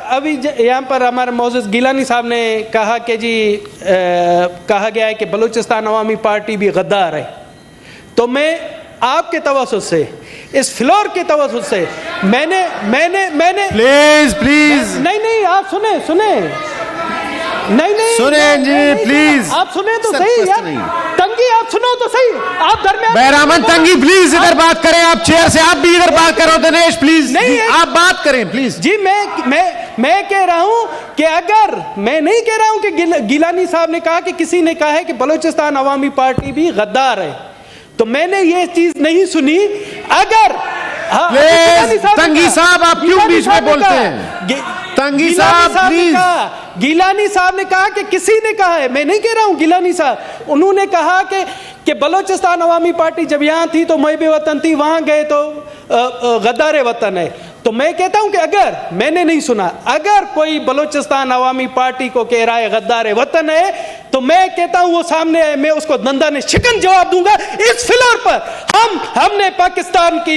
अभी यहाँ पर हमारे मोअज़्ज़ज़ गिलानी साहब ने कहा कि जी कहा गया है कि बलूचिस्तान अवामी पार्टी भी गद्दार है। तो मैं आपके तवज्जुह से, इस फ्लोर के तवज्जुह से मैंने प्लीज नहीं आप सुने नहीं सुने जी, प्लीज आप सुने तो सही यार। तंगी आप सुनो तो सही, आप दरमियान बैरामन तंगी प्लीज इधर बात करें, आप चेयर से, आप भी इधर बात करो दिनेश प्लीज, नहीं आप बात करें प्लीज जी। मैं कह रहा हूं कि अगर, मैं नहीं कह रहा हूं कि गिलानी साहब ने कहा कि किसी ने कहा है कि बलूचिस्तान अवामी पार्टी भी गद्दार है, तो मैंने ये चीज नहीं सुनी। अगर तंगी साहब आप क्यों बीच में बोलते हैं? तंगी साहब प्लीज। गिलानी साहब ने कहा कि किसी ने कहा है, मैं नहीं कह रहा हूं गिलानी साहब, उन्होंने कहा कि बलूचिस्तान अवामी पार्टी जब यहाँ थी तो मुहिब वतन थी, वहां गए तो गद्दार वतन है। तो मैं कहता हूं कि अगर, मैंने नहीं सुना, अगर कोई बलूचिस्तान अवामी पार्टी को कह रहा है गद्दार वतन है, तो मैं कहता हूं वो सामने है, मैं उसको दंदा ने शिकन जवाब दूंगा इस फ्लोर पर। हमने पाकिस्तान की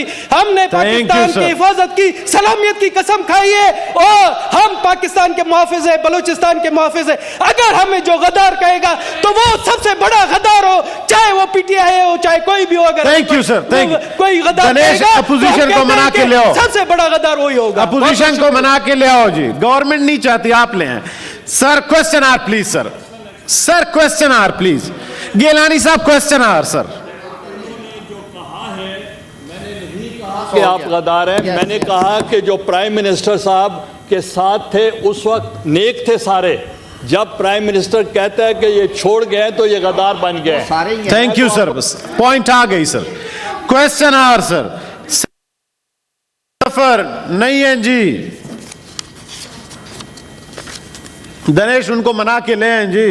हिफाजत की, सलामियत की कसम खाई है और हम पाकिस्तान के मुहाफिज है, बलूचिस्तान के मुहाफिज है। अगर हमें जो गद्दार कहेगा तो वो सबसे बड़ा गद्दार हो, चाहे वो पीटीआई हो चाहे कोई भी हो। अगर थैंक यू सर, कोई गद्दार अपोजिशन को मना के ले आओ, सबसे बड़ा गद्दार वही होगा। अपोजिशन को मना के ले आओ जी, गवर्नमेंट नहीं चाहती, आप ले आए। Sir question hour please, sir question hour please. Gilani साहब क्वेश्चन आवर सर। कि आप गद्दार हैं, मैंने कहा कि जो प्राइम मिनिस्टर साहब के साथ थे उस वक्त नेक थे सारे, जब प्राइम मिनिस्टर कहता है कि ये छोड़ गए तो ये गद्दार बन गए। थैंक यू सर, बस पॉइंट आ गई सर। Question hour sir. सफर नहीं है जी, दिनेश उनको मना के ले हैं जी।